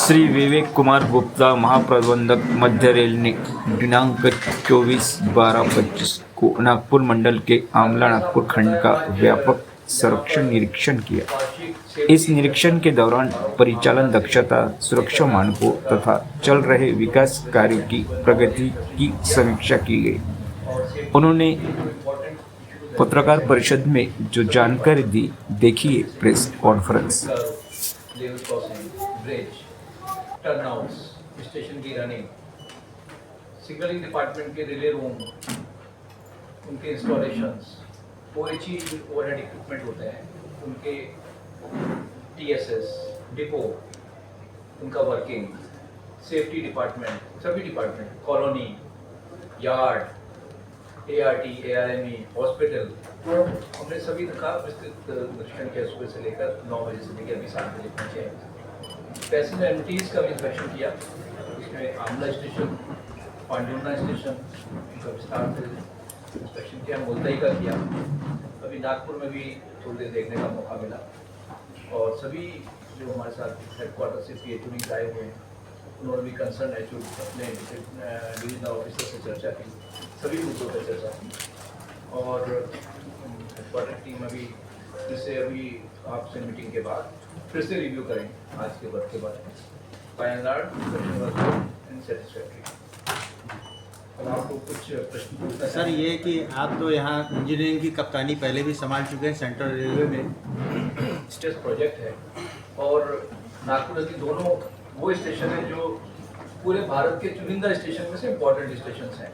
श्री विवेक कुमार गुप्ता महाप्रबंधक मध्य रेल ने दिनांक 24/12/25 को नागपुर मंडल के आमला नागपुर खंड का व्यापक सर्वेक्षण निरीक्षण किया। इस निरीक्षण के दौरान परिचालन दक्षता, सुरक्षा मानकों तथा चल रहे विकास कार्यों की प्रगति की समीक्षा की गई। उन्होंने पत्रकार परिषद में जो जानकारी दी, देखिए press conference. Level crossing, bridge, turnouts, station की रनिंग, सिग्नलिंग डिपार्टमेंट के रिले रूम, उनके इंस्टॉलेशंस, OHE ओवरहेड इक्विपमेंट होते हैं, उनके TSS, डिपो, उनका वर्किंग, सेफ्टी डिपार्टमेंट, सभी department, colony, yard, ART, ARME, hospital, हमने सभी का विस्तृत निरीक्षण किया सुबह से लेकर 9 बजे से लेकर अभी 7 बजे पहुँचे हैं। पैसेंजर एंट्रीज का भी इंस्पेक्शन किया, इसमें आमला स्टेशन, पांडुना स्टेशन का विस्तार से इंस्पेक्शन किया, मुल्तई का किया, अभी नागपुर में भी थोड़ी देर देखने का मौका मिला। और सभी जो हमारे साथ हेडक्वार्टर से PHOs आए हुए हैं, उन्होंने भी कंसर्न HO अपने डिविजनल ऑफिसर से चर्चा की, सभी मुद्दों पर चर्चा की। और हेडक्वार्टर टीम अभी फिर से अभी आपसे मीटिंग के बाद फिर से रिव्यू करेंगे आज के वर्क के बारे में। By and large satisfactory. और आपको कुछ प्रश्न पूछना सर, ये कि आप तो यहाँ इंजीनियरिंग की कप्तानी पहले भी संभाल चुके हैं सेंट्रल रेलवे में। स्टेट प्रोजेक्ट है और नागपुर की दोनों वो स्टेशन है जो पूरे भारत के चुनिंदा स्टेशन में से इम्पोर्टेंट स्टेशन हैं।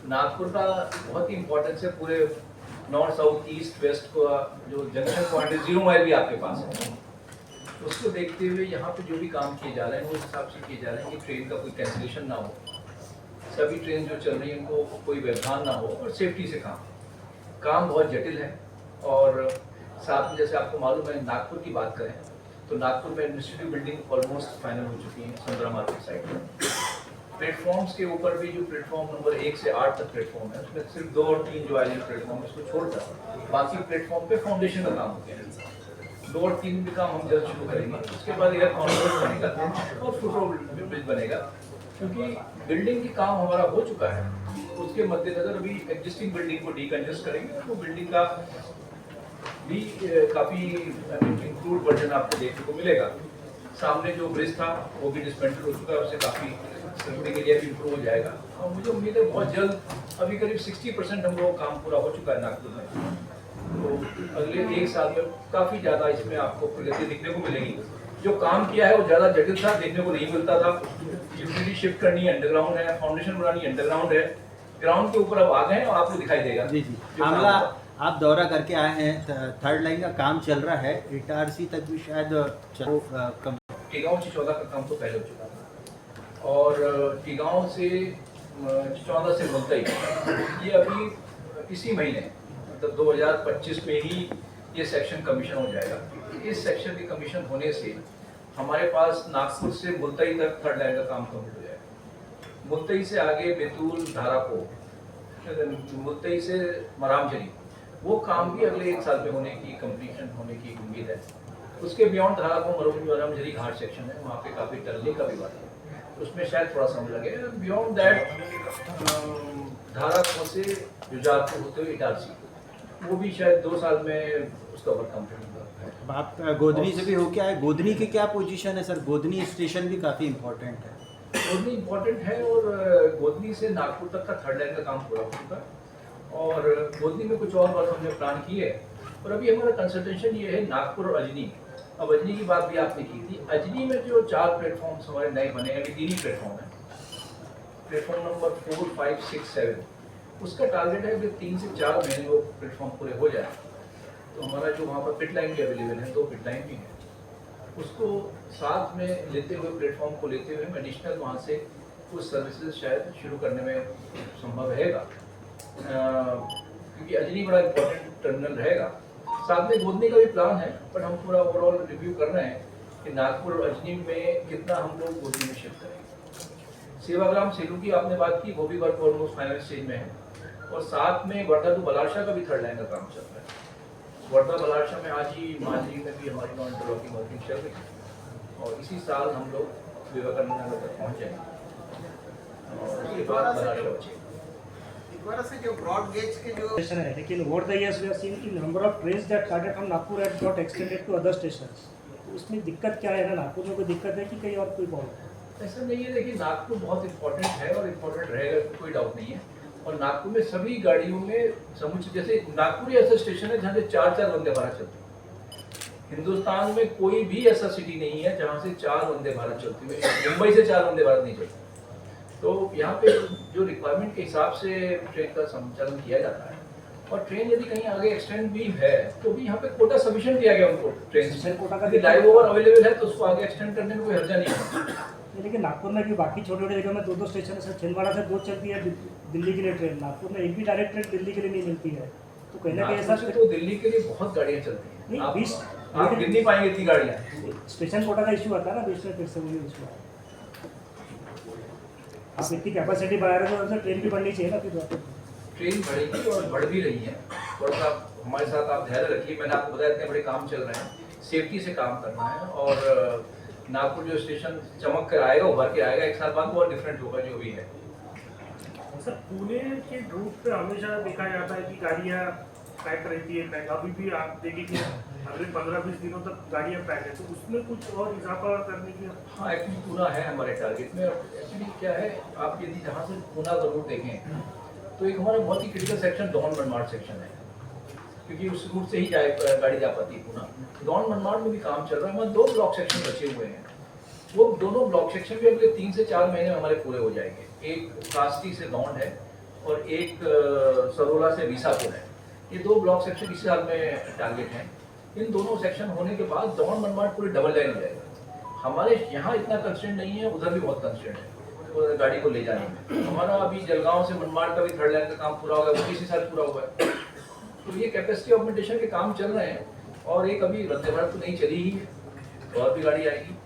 नागपुर का बहुत ही इम्पोर्टेंस है पूरे नॉर्थ, साउथ, ईस्ट, वेस्ट को जो जंक्शन पॉइंट है, 0 माइल भी आपके पास है। उसको देखते हुए यहाँ पे जो भी काम किए जा रहे हैं उस हिसाब से किए जा रहे हैं कि ट्रेन का कोई कैंसिलेशन ना हो, सभी ट्रेन जो चल रही हैं उनको कोई व्यवधान ना हो और सेफ्टी से काम बहुत जटिल है। और साथ में जैसे आपको मालूम है, नागपुर की बात करें तो नागपुर में एडमिनिस्ट्रेटिव बिल्डिंग ऑलमोस्ट फाइनल हो चुकी है सुंदरा मार्केट साइड में। प्लेटफॉर्म्स के ऊपर भी जो प्लेटफॉर्म नंबर 1 से 8 तक प्लेटफॉर्म है, उसमें सिर्फ 2 और 3 जो आइलैंड प्लेटफॉर्म है उसको छोड़कर बाकी प्लेटफॉर्म पे फाउंडेशन का काम हो गया है। 2 और 3 भी काम हम जल्द शुरू करेंगे। उसके बाद एयर कॉन्फ्रेंस बनेगा और फुटओवर ब्रिज बनेगा, क्योंकि बिल्डिंग की काम हमारा हो चुका है। उसके मद्देनजर अभी एग्जिस्टिंग बिल्डिंग को डीकंजेस्ट करेंगे तो बिल्डिंग का भी काफ़ी इंक्लूड वर्जन आपको देखने को मिलेगा। सामने जो ब्रिज था वो भी डिसमेंटल हो चुका है, उससे काफ़ी सर्विंग एरिया भी इम्प्रूव हो जाएगा। और मुझे उम्मीद है बहुत जल्द, अभी करीब 60% हम लोग काम पूरा हो चुका है नागपुर में। तो अगले 1 साल में काफ़ी ज़्यादा इसमें आपको प्रगति देखने को मिलेगी। जो काम किया है वो ज़्यादा जटिल था, देखने को नहीं मिलता था। यूटिलिटी शिफ्ट करनी है, अंडरग्राउंड है, फाउंडेशन बनानी है, अंडरग्राउंड है, ग्राउंड के ऊपर अब आ गए हैं और आपको दिखाई देगा। जी जी, आमला आप दौरा करके आए हैं, 3rd लाइन का काम चल रहा है, इटारसी तक भी शायद टीगांव चिचौदा का काम तो पहले हो चुका था और टीगांव से चिचौदा से मुल्तई ये अभी इसी महीने मतलब 2025 में ही ये सेक्शन कमीशन हो जाएगा। इस सेक्शन के कमीशन होने से हमारे पास नागपुर से मुल्तई तक 3rd लाइन का काम कंप्लीट हो जाएगा। मुल्तई से आगे बैतूल, धारापुर, मुल्तई से मरामझरी, वो काम भी अगले 1 साल में होने की कंप्लीशन होने की उम्मीद है। उसके बियॉन्ड धारापुर, मरामझरी घाट सेक्शन है, वहाँ पे काफ़ी टनलिंग का भी बात है, उसमें शायद थोड़ा समय लगेगा। बियॉन्ड दैट धारापुर से जुजारपुर होते हुए इटारसी, वो भी शायद 2 साल में उसका वर्क कंप्लीट होगा। आप गोधनी से भी होके आए, गोधनी की क्या पोजीशन है सर? गोधनी स्टेशन भी काफ़ी इम्पोर्टेंट है। गोधनी इम्पोर्टेंट है और गोधनी से नागपुर तक का 3rd लाइन का काम पूरा हो चुका है और गोधनी में कुछ और वर्क हमने प्लान किए है। और अभी हमारा कंसल्टेशन ये है नागपुर और अजनी। अब अजनी की बात भी आपने की थी। अजनी में जो 4 प्लेटफॉर्म्स हमारे नए बने हैं, अभी 3 ही प्लेटफॉर्म है, प्लेटफॉर्म नंबर 4, 5, 6, 7, उसका टारगेट है कि 3 से 4 महीने वो प्लेटफॉर्म पूरे हो जाए। तो हमारा जो वहाँ पर पिट लाइन भी अवेलेबल है, 2 पिट लाइन भी है, उसको साथ में लेते हुए, प्लेटफॉर्म को लेते हुए हम एडिशनल वहाँ से कुछ सर्विसेज शायद शुरू करने में संभव रहेगा, क्योंकि अजनी बड़ा इम्पोर्टेंट टर्मिनल रहेगा। साथ में गोधनी का भी प्लान है, पर हम पूरा ओवरऑल रिव्यू कर रहे हैं कि नागपुर और अजनी में कितना हम लोग गोधनी में शिफ्ट करेंगे। सेवाग्राम सेलू की आपने बात की, वो भी वर्क ऑलमोस्ट फाइनल स्टेज में है। और साथ में वर्धा टू बलारशा का भी 3rd लाइन का काम चल रहा है। वर्धा बलारशा में आज ही मांझी में भी हमारी नॉन इंटरलॉकिंग वर्किंग चल रही है और इसी साल हम लोग विवेकानंद नगर तक पहुँचे और उसके बाद बनारस पहुँचे। दोबारा से जो ब्रॉड गेज के जो station है, लेकिन over the years we have seen कि number of trains that started from Nagpur had got extended to other stations. तो उसमें दिक्कत क्या है ना, नागपुर में कोई दिक्कत है कि कहीं और कोई प्रॉब्लम है? ऐसा नहीं है, देखिए नागपुर बहुत इंपॉर्टेंट है और इम्पोर्टेंट रहेगा, कोई डाउट नहीं है। और नागपुर में सभी गाड़ियों में समुचित, जैसे नागपुर ही ऐसा स्टेशन है जहाँ से 4 वंदे भारत चलते हैं। हिंदुस्तान में कोई भी ऐसा सिटी नहीं है जहाँ से 4 वंदे भारत चलती है। मुंबई से 4 वंदे भारत नहीं चलती। तो यहाँ पे जो रिक्वायरमेंट के हिसाब से ट्रेन का संचालन किया जाता है, और ट्रेन यदि कहीं आगे एक्सटेंड भी है तो भी यहाँ पे कोटा सफिशिएंट दिया गया उनको। ट्रेन स्टेशन कोटा का यदि लाइव ओवर अवेलेबल है तो उसको आगे एक्सटेंड करने में कोई हर्जा नहीं है। लेकिन नागपुर में भी बाकी छोटे छोटे जगह में 2 स्टेशन है, छिंदवाड़ा से 2 चलती है दिल्ली के लिए ट्रेन। नागपुर में एक भी डायरेक्ट ट्रेन दिल्ली के लिए नहीं मिलती है, तो कहीं ना कहीं ऐसा नागपुर से तो दिल्ली के लिए बहुत गाड़ियाँ चलती हैं। नहीं, आप 20 गिन नहीं पाएंगे इतनी गाड़ियाँ। स्टेशन कोटा का इशू आता है ना, बीच में फिर से वही इशू है। आप इतनी कैपेसिटी बढ़ा रहे हो तो ट्रेन भी बढ़नी चाहिए ना फिर। ट्रेन बढ़ेगी और बढ़ भी रही है। थोड़ा सा हमारे साथ आप धैर्य रखिए। मैंने आपको बताया इतने बड़े काम चल रहे हैं, सेफ्टी से काम करना है। और नागपुर जो स्टेशन चमक कर आएगा, उभर के आएगा, 1 साल बाद बहुत डिफरेंट होगा जो भी है। सर, पुणे के रूट पे हमेशा देखा जाता है कि गाड़ियाँ पैक रहती है। पैक अभी भी आप देखिए अगले 15-20 दिनों तक गाड़ियाँ पैक है, तो उसमें कुछ और इजाफा करने की। हाँ, एक्चुअली पूना है हमारे टारगेट में। एक्चुअली क्या है, आप यदि जहाँ से पूना का रूट देखें तो एक हमारा बहुत ही क्रिटिकल सेक्शन दौन मनमाड़ सेक्शन है, क्योंकि उस रूट से ही गाड़ी जा पाती है पूना। दौन मनमाड़ में भी काम चल रहा है। हमारे 2 ब्लॉक सेक्शन बचे हुए हैं। वो दोनों ब्लॉक सेक्शन भी अगले 3 से 4 महीने में हमारे पूरे हो जाएंगे। एक कास्टी से दौंड है और एक सरोला से बीसापुर है। ये 2 ब्लॉक सेक्शन इस साल में टारगेट हैं। इन दोनों सेक्शन होने के बाद दौड़ मनमाड़ पूरी डबल लाइन हो जाएगा। हमारे यहाँ इतना कंस्ट्रेंट नहीं है, उधर भी बहुत कंस्ट्रेंट है गाड़ी को ले जाने में। हमारा अभी जलगांव से मनमाड़ का भी 3rd लाइन का काम पूरा हो गया, वो इसी साल पूरा हुआ है। तो ये कैपेसिटी ऑगमेंटेशन के काम चल रहे हैं। और एक अभी वंदे भारत तो नहीं चली ही है, और भी गाड़ी आएगी।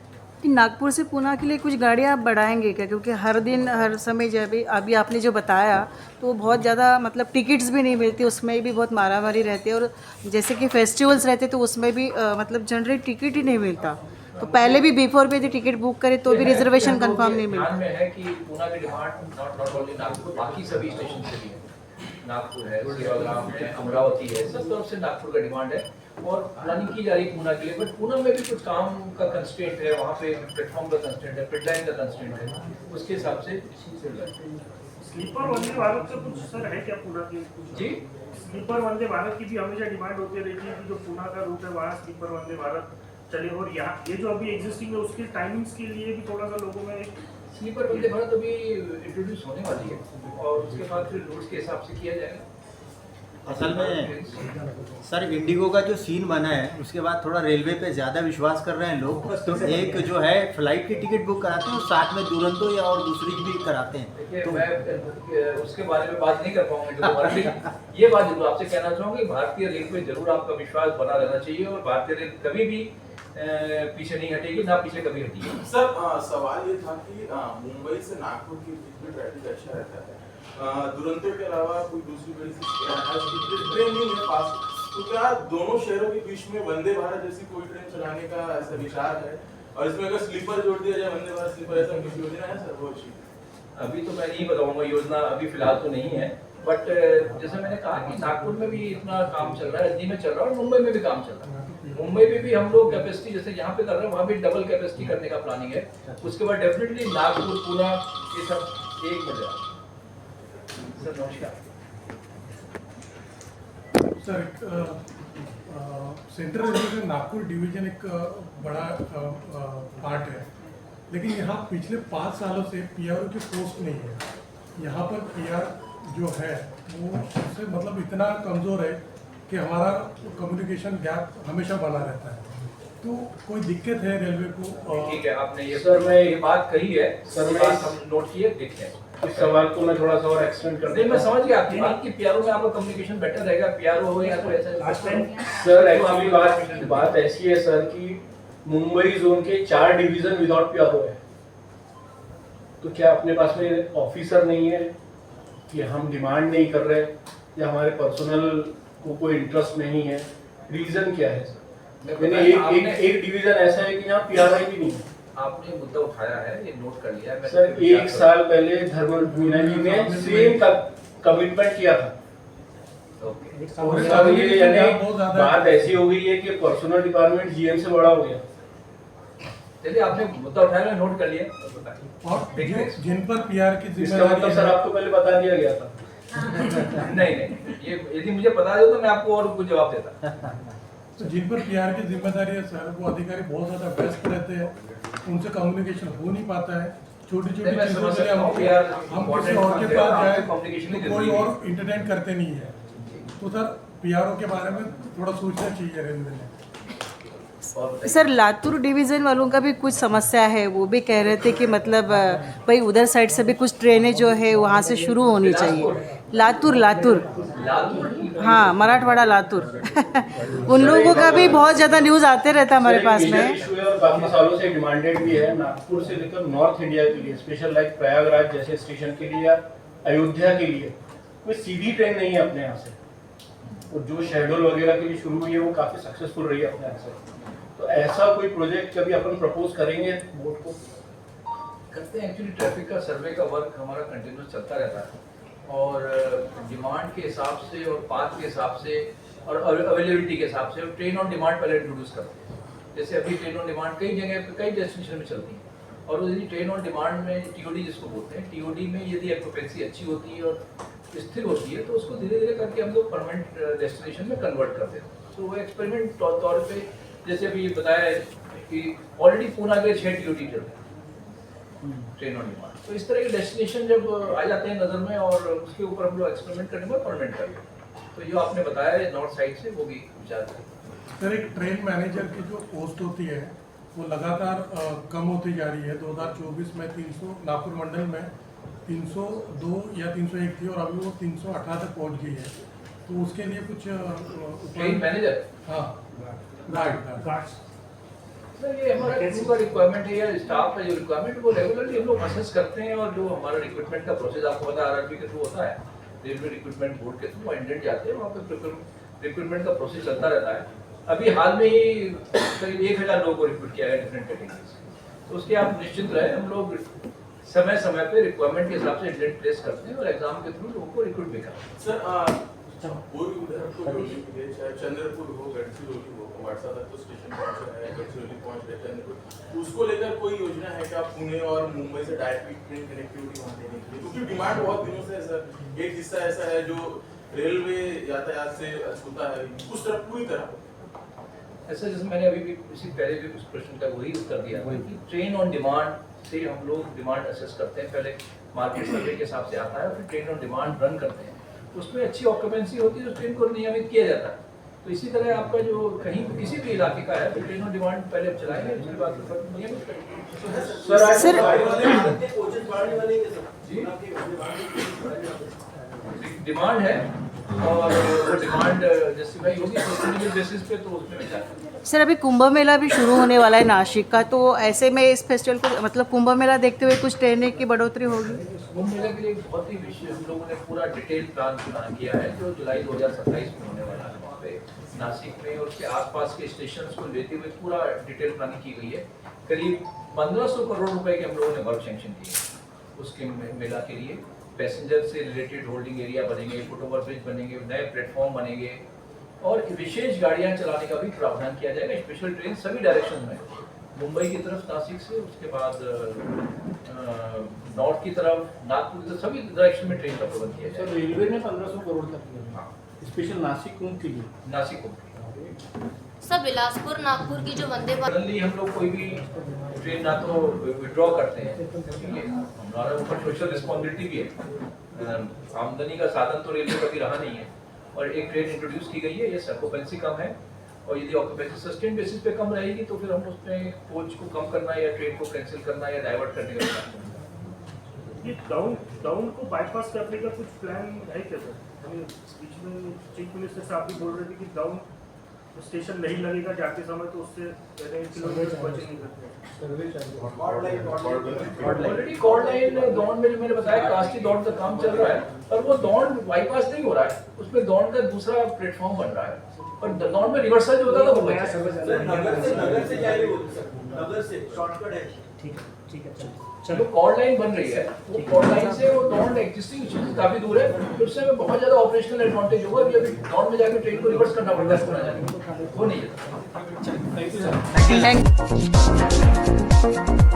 कि नागपुर से पूना के लिए कुछ गाड़ियाँ आप बढ़ाएंगे क्या? क्योंकि हर दिन हर समय जब अभी आपने जो बताया तो बहुत ज़्यादा मतलब टिकट्स भी नहीं मिलती, उसमें भी बहुत मारामारी रहती है। और जैसे कि फेस्टिवल्स रहते तो उसमें भी मतलब जनरली टिकट ही नहीं मिलता। तो पहले भी बिफोर भी यदि टिकट बुक करे तो भी रिजर्वेशन कंफर्म नहीं मिलता। ध्यान में है कि पूना की डिमांड नॉट ओनली नागपुर, बाकी सभी स्टेशन से भी है। नागपुर है, सेवाग्राम है, अमरावती है, सब तरफ से नागपुर का डिमांड है और प्लानिंग की जा रही है पूना के लिए। बट पूना में भी कुछ काम का कंस्ट्रेंट है, वहाँ पे प्लेटफॉर्म का कंस्ट्रेंट है, पिट लाइन का कंस्ट्रेंट है, उसके हिसाब से चल रहा है। स्लीपर वंदे भारत से कुछ सर है क्या पूना की? जी, स्लीपर वंदे भारत की भी हमेशा डिमांड होती रहती है कि जो पूना का रूट है वहाँ स्लीपर वंदे भारत चले। और यहाँ ये जो अभी एग्जिस्टिंग है उसके टाइमिंग्स के लिए भी थोड़ा सा लोगों में स्लीपर वंदे भारत अभी इंट्रोड्यूस होने वाली है और उसके बाद फिर रूट्स के हिसाब से किया जाएगा। असल में सर इंडिगो का जो सीन बना है उसके बाद थोड़ा रेलवे पे ज़्यादा विश्वास कर रहे हैं लोग। तो एक जो है फ्लाइट की टिकट बुक कराते हैं और साथ में दुरंतो या और दूसरी भी कराते हैं। देखिए, तो मैं उसके बारे में बात नहीं कर पाऊंगा, लेकिन ये बात जरूर आपसे कहना चाहूँगा कि भारतीय रेल पे जरूर आपका विश्वास बना रहना चाहिए और भारतीय रेल कभी भी पीछे नहीं हटेगी, ना पीछे कभी हटेगी। सर, सवाल ये था कि मुंबई से नागपुर के बीच में ट्रैफिक अच्छा रहता है, दुरंतो के अलावा कोई दूसरी बड़ी ट्रेन नहीं है फास्ट, तो क्या दोनों शहरों के बीच में वंदे भारत जैसी कोई ट्रेन चलाने का ऐसा विचार है? और इसमें अगर स्लीपर जोड़ दिया जाए, वंदे भारत स्लीपर, ऐसा कुछ योजना है सर? वो अच्छी अभी तो मैं नहीं बताऊंगा, योजना अभी फिलहाल तो नहीं है। बट जैसे मैंने कहा कि नागपुर में भी इतना काम चल रहा है, रजनी में चल रहा है और मुंबई में भी काम चल रहा है। मुंबई में भी हम लोग कैपेसिटी जैसे यहाँ पे कर रहे हैं, वहाँ भी डबल कैपेसिटी करने का प्लानिंग है। उसके बाद डेफिनेटली नागपुर, पूना, ये सब एक बजा। सर नमस्कार। सर, सेंट्रल रेलवे का नागपुर डिवीजन एक बड़ा पार्ट है, लेकिन यहाँ पिछले 5 सालों से पीआरओ की पोस्ट नहीं है। यहाँ पर पीआर जो है वो उससे मतलब इतना कमज़ोर है कि हमारा कम्युनिकेशन गैप हमेशा बना रहता है। तो कोई दिक्कत है रेलवे को? ठीक है, आपने ये सर मैं ये बात कही है, सर मैं हम नोट किए, देखते हैं। इस सवाल को मैं थोड़ा सा और एक्सटेंड कर नहीं, मैं समझ गया आपकी बात कि पीआरओ में आपका कम्युनिकेशन बेटर रहेगा, पीआरओ हो या कोई ऐसा। सर एक्चुअली बात ऐसी है सर कि मुंबई जोन के 4 डिवीजन विदाउट पीआरओ है। तो क्या अपने पास में ऑफिसर नहीं है कि हम डिमांड नहीं कर रहे या हमारे पर्सनल को कोई इंटरेस्ट नहीं है? रीजन क्या है सर? मैंने एक डिवीजन ऐसा है कि यहाँ पीआरआई भी नहीं है। आपने मुद्दा उठाया है, ये नोट कर लिया है मैंने। सर एक साल पहले धर्मेंद्र मीना जी ने सेम कमिटमेंट किया था। ओके, और अब ये यानी बात ऐसी हो गई है कि पर्सनल डिपार्टमेंट जीएम से बड़ा हो गया। चलिए आपने मुद्दा उठाया, मैंने नोट कर लिया। और जिन पर पीआर की इसका मतलब जिम्मेदारी सर आपको पहले बता दिया गया था। नहीं, ये यदि मुझे पता है तो मैं आपको और कुछ जवाब देता। तो जिन पर पीआर की जिम्मेदारी है सर, वो अधिकारी बहुत ज्यादा व्यस्त रहते हैं, उनसे कम्युनिकेशन हो नहीं पाता है। छोटी छोटी मैं चीजों समझ के लिए सकता हूँ, PR हम किसी important और के है, पास आपसे जाए communication की तो कोई जरूरी है। और इंटरटेन करते नहीं है। तो सर पीआरओ के बारे में थोड़ा सोचना चाहिए रेलवे ने। सर लातूर डिवीज़न वालों का भी कुछ समस्या है, वो भी कह रहे थे कि मतलब भाई उधर साइड से भी कुछ ट्रेनें जो है वहाँ से शुरू होनी चाहिए। लातूर हाँ, मराठवाड़ा लातूर उन लोगों का भी बहुत ज़्यादा न्यूज़ आते रहता है हमारे पास में। इशू है और काफी सालों से डिमांडेड भी है नागपुर से लेकर नॉर्थ इंडिया के लिए, स्पेशल लाइक प्रयागराज जैसे स्टेशन के लिए या अयोध्या के लिए कोई सीधी ट्रेन नहीं है अपने यहाँ से। और जो शेड्यूल वगैरह के लिए शुरू हुई है वो काफी सक्सेसफुल रही है अपने यहाँ से। तो ऐसा कोई प्रोजेक्ट कभी अपन प्रपोज करेंगे बोर्ड को? करते हैं। एक्चुअली ट्रैफिक का सर्वे का वर्क हमारा कंटिन्यूस चलता रहता है और डिमांड के हिसाब से और पाथ के हिसाब से और अवेलेबिलिटी के हिसाब से ट्रेन ऑन डिमांड पहले इंट्रोड्यूस करते हैं। जैसे अभी ट्रेन ऑन डिमांड कई जगह पे कई डेस्टिनेशन में चलती है और यदि ट्रेन ऑन डिमांड में टीओडी जिसको बोलते हैं, टीओडी में यदि ऑक्यूपेंसी अच्छी होती है और स्थिर होती है तो उसको धीरे धीरे करके हम लोग परमानेंट डेस्टिनेशन में कन्वर्ट कर देते हैं। तो वो एक्सपेरिमेंट तौर पे जैसे अभी बताया है कि ऑलरेडी पूना के 6 टीओडी चलते हैं ट्रेन ऑन डिमांड। तो इस तरह के डेस्टिनेशन जब आ जाते हैं नज़र में और उसके ऊपर हम लोग एक्सपेरिमेंट करने में परमानेंट करते हैं। तो जो आपने बताया है नॉर्थ साइड से वो भी विचार करें। सर एक ट्रेन मैनेजर की जो पोस्ट होती है वो लगातार कम होती जा रही है। 2024 में 300 नागपुर मंडल में 302 या 301 थी और अभी वो 318 तक पहुंच गई है। तो उसके लिए कुछ ट्रेन मैनेजर, हाँ गार्ड सर ये हमारा क्रू का रिक्वायरमेंट है या स्टाफ का जो रिक्वायरमेंट वो रेगुलरली हम लोग असेस करते हैं और जो हमारा रिक्रूटमेंट का प्रोसेस आपको पता है आरआरबी के थ्रू होता है, रेलवे रिक्रूटमेंट बोर्ड के थ्रू इंडेंट जाते हैं, वहाँ पे रिक्रूटमेंट का प्रोसेस चलता रहता है। अभी हाल में ही करीब 1000 लोगों को रिक्रूट किया गया डिफरेंट कैटेगरीज। तो उसके आप निश्चिंत रहे, हम लोग समय समय पे रिक्वायरमेंट के हिसाब से इंडेंट प्लेस करते हैं और एग्जाम के थ्रू लोगों को रिक्रूट भी करते हैं। सर पूर्व उधर तो चाहे चंद्रपुर हो, गढ़चिरौली हो, वाटसा तक तो स्टेशन पहुंच रहा है, गढ़चिरौली पहुंच रहे चंद्रपुर, उसको लेकर कोई योजना है क्या पुणे और मुंबई से डायरेक्ट ट्रेन कनेक्टिविटी वहां देने के लिए? क्योंकि डिमांड बहुत दिनों से है सर। एक हिस्सा ऐसा है जो रेलवे यातायात से छूता है उस तरफ पूरी तरह। ऐसा जैसे मैंने अभी भी इसी पहले भी उस प्रश्न का वही उत्तर दिया कि ट्रेन ऑन डिमांड से हम लोग डिमांड असेस करते हैं। पहले मार्केट सर्वे के हिसाब से आता है और फिर ट्रेन ऑन डिमांड रन करते हैं। उसमें अच्छी ऑक्यूपेंसी होती है तो ट्रेन को नियमित किया जाता है। तो इसी तरह आपका जो कहीं किसी भी इलाके का है तो ट्रेन ऑन डिमांड पहले चलाएंगे, उसके बाद नियमित करेंगे। डिमांड है और वो डिमांड जस्टिफाई होगी सस्टेनेबल बेसिस पे तो उसमें विचार करेंगे। सर अभी कुंभ मेला भी शुरू होने वाला है नासिक का, तो ऐसे में इस फेस्टिवल को मतलब कुंभ मेला देखते हुए कुछ ट्रेनें की बढ़ोतरी होगी? कुंभ मेले के लिए बहुत ही विशेष हम लोगों ने पूरा डिटेल प्लान किया है जो जुलाई 2027 में होने वाला है वहाँ पे नासिक में और उसके आसपास के स्टेशन को लेते हुए पूरा डिटेल प्लानिंग की गई है। करीब 1500 करोड़ रुपए के हम लोगों ने वर्क सैंक्शन किए उसके मेला के लिए। पैसेंजर से रिलेटेड होल्डिंग एरिया बनेंगे, फुट ओवर ब्रिज बनेंगे, नए प्लेटफॉर्म बनेंगे और विशेष गाड़ियां चलाने का भी प्रावधान किया जाएगा। स्पेशल ट्रेन सभी डायरेक्शन में, मुंबई की तरफ नासिक से, उसके बाद नॉर्थ की तरफ नागपुर की तरफ, सभी डायरेक्शन में ट्रेन का प्रबंध किया जाएगा। सर रेलवे ने 1500 करोड़ तक किया स्पेशल नासिक कुंभ के लिए। नासिक कुंभ सर बिलासपुर नागपुर की जो वंदे भारत जनरली हम लोग कोई भी ट्रेन ना तो विड्रॉ करते हैं क्योंकि हमारा ऊपर सोशल रिस्पॉन्सिबिलिटी भी है। आमदनी का साधन तो रेलवे कभी रहा नहीं है और एक ट्रेन इंट्रोड्यूस की गई है, ये ऑक्यूपेंसी कम है और यदि ऑक्यूपेंसी सस्टेन बेसिस पे कम रहेगी तो फिर हम उसमें कोच को कम करना या ट्रेन को कैंसिल करना या डाइवर्ट करने का प्लान करना। ये डाउन को बाईपास करने का कुछ प्लान है क्या सर? बीच में चीफ मिनिस्टर साहब भी बोल रहे थे कि डाउन स्टेशन नहीं लगेगा जाते समय तो उससे किलोमीटर बचे नहीं करते। ऑलरेडी कॉर्ड लाइन दौड़ में जो मैंने बताया कास्टी दौड़ का काम चल रहा है और वो दौड़ बाईपास नहीं हो रहा है, उसमें दौड़ का दूसरा प्लेटफॉर्म बन रहा है पर नॉर्थ में रिवर्सल जो होता था वो बचा है। नगर से जारी होती सर, नगर से शॉर्टकट है। ठीक है चलो कॉर्ड लाइन बन रही है, वो कॉर्ड लाइन से वो नॉर्थ एग्जिस्टिंग चीज काफी दूर है, तो उससे हमें बहुत ज्यादा ऑपरेशनल एडवांटेज होगा कि अभी नॉर्थ में जाकर ट्रेन को रिवर्स करना पड़ता है, वो नहीं है। Thank you.